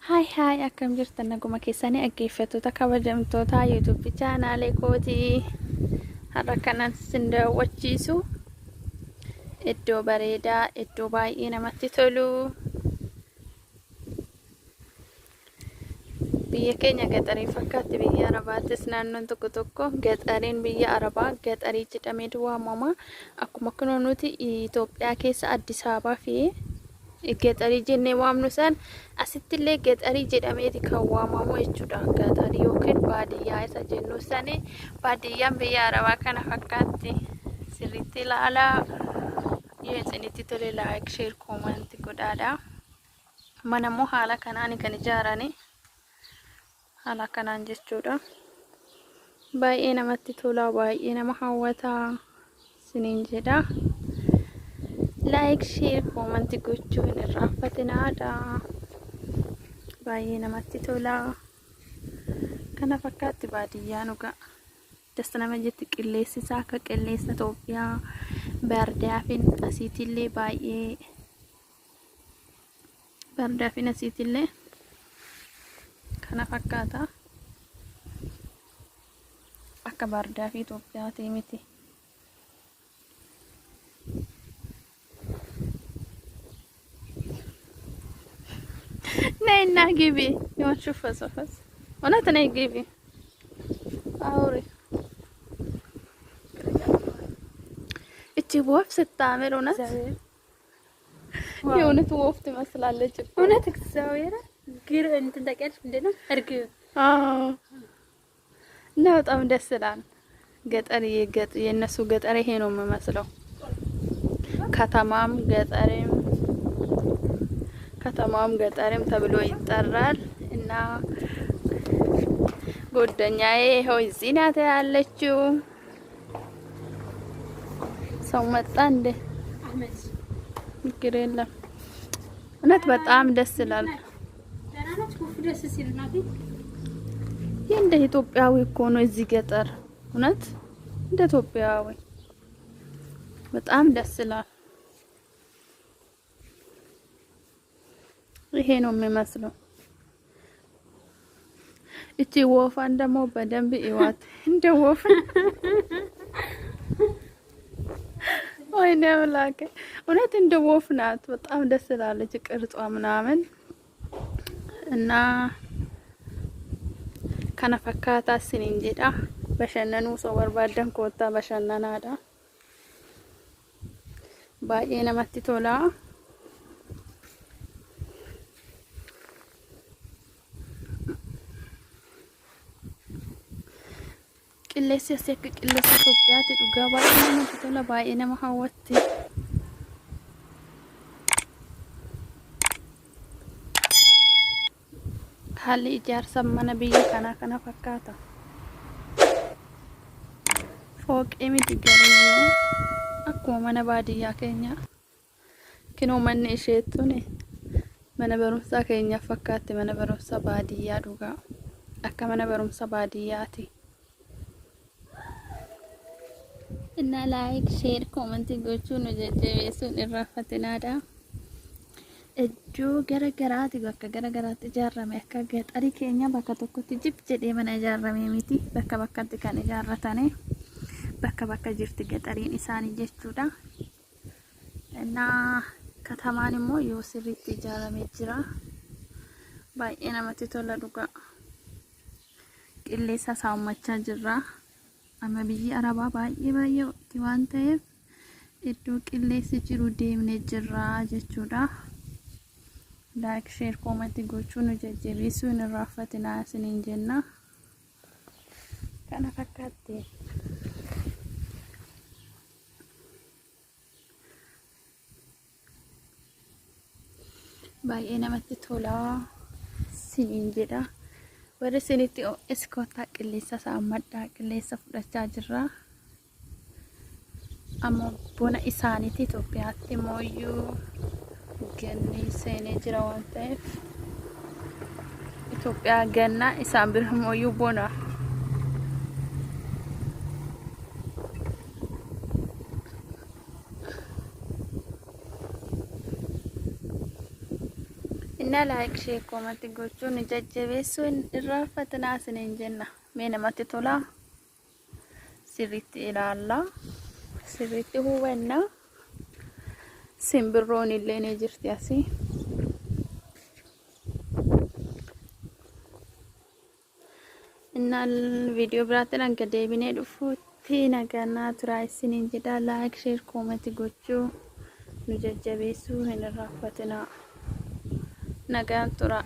Hai hai akkam jirtan naguma keessanii dhaggeeffattoota kabajamtoota YouTube chaanaalee kootii har'a kanan sin daawwachiisu iddoo bareedaa iddoo baay'ee namatti tolu biyya keenya gaxarii fakkaatti biyya Arabaattis naannoon tokko tokko gaxariin biyya Arabaa gaxarii jedhamee waamama akkuma kun nuti Itoophiyaa keessa Addis Ababaa fi gaxarii jennee waamnu san asittillee gaxarii jedhameeti kan waamamu jechuudha. Gaxarii yookiin baadiyyaa isa jennu sani baadiyyaan biyya Arabaa kana fakkaatti sirriitti ilaalaa yoo isinitti tole like share comment godhaadha. Mana immoo haala kanaan kan ijaarani haala kanaan jechuudha. Baay'ee namatti tola, baay'ee nama hawwata siniin jedha. Like share comment gochuun irraanfatinaadha. Baay'ee namatti tola. Kana fakkaatti baadiyyaan uga dasta nama jetti qilleensi isaa akka qilleensa Itoophiyaa baardaafin asiitillee baay'ee baardaafin asiitillee kana fakkaata akka baardaafii Itoophiyaa ta'e miti. Nej, nej, Gibi. Jag har tjuffat så fast. Och nätta nej, Gibi. Auri. Ichi وف ستعمل ونت. يونت وف تمثل على الجب. ونتك تساويرة. غير انت دقيت بدنا ارجو. ነው በጣም ደስ ይላል። ገጠር የነሱ ገጠር ይሄ ነው የሚመስለው። ከተማም ገጠርም ተብሎ ይጠራል። እና ጎደኛዬ ይሄው እዚህ ናት ያለችው። ሰው መጣ እንደ አህመድ ችግር የለም። እውነት በጣም ደስ ይላል። ደናናት ኩፍ ደስ ሲልናት እንደ ኢትዮጵያዊ እኮ ነው እዚህ ገጠር። እውነት እንደ ኢትዮጵያዊ በጣም ደስ ይላል። ይሄ ነው የሚመስለው። እቺ ወፋን ደግሞ በደንብ ይዋት እንደ ወፍ ወይኔ አምላኬ እውነት እንደ ወፍ ናት። በጣም ደስ ይላለች ቅርጿ ምናምን እና kana fakkaata sinin jedha. Bashannanuu soo barbaadan koottaa bashannanaadha. Baay'ee namatti tola. Qilleensi asii akka qilleensa Itoophiyaatti dhugaa baay'ee namatti tola, baay'ee nama hawwatti. Haalli ijaarsa mana biyya kanaa kana fakkaata. Fooqii miti gariyyoo akkuma mana baadiyyaa keenya. Kinoo manni isheettuni mana barumsaa keenya fakkaatti, mana barumsa baadiyyaa dhugaa akka mana barumsa baadiyyaati. እና ላይክ ሼር ኮሜንት ጎቹን ጀጀቤሱን irraanfatinaadha. Iddoo garagaraati bakka garagaraatti ijaarame akka gaxarii keenya bakka tokkotti jib jedhee mana ijaarame miti. Bakka bakkatti kan ijaarratanii bakka bakka jirti gaxariin isaanii jechuudha. እና katamaan immoo yoo sirriitti ijaaramee jira. Baay'ee namatti tola dhugaa. Qilleensa saawwachaa jirra. Amma biyyi Arabaa baay'ee waan ta'eef iddoo qilleensi jiru deemnee jirra jechuudha. Like share comment gochuun jajjabeessuun irraanfatinaa isiniin jenna. Kana fakkaatti. Baay'ee namatti tola isiniin jedha. Warri isinitti iskoota qilleensa saammadhaa qilleensa fudhachaa jirra. Amma bona isaaniiti Itoophiyaatti mooyyuu ganni seenee jira waan ta'eef Itoophiyaa ganna isaan bira mooyyuu bona. Na like share comment gochuun nu jajjabeessuu hin irraanfatinaa isiniin jenna. Mee namatti tola. Sirriitti ilaallaa. Sirriitti hubannaa. Simbirroon illee ni jirti asii. Innaan viidiyoo biraatti hanga deebinee dhufuutti nagaa turaa isiniin jedha. Like share comment gochuu nu jajjabeessuu hin irraanfatinaa. Nagaan turaa.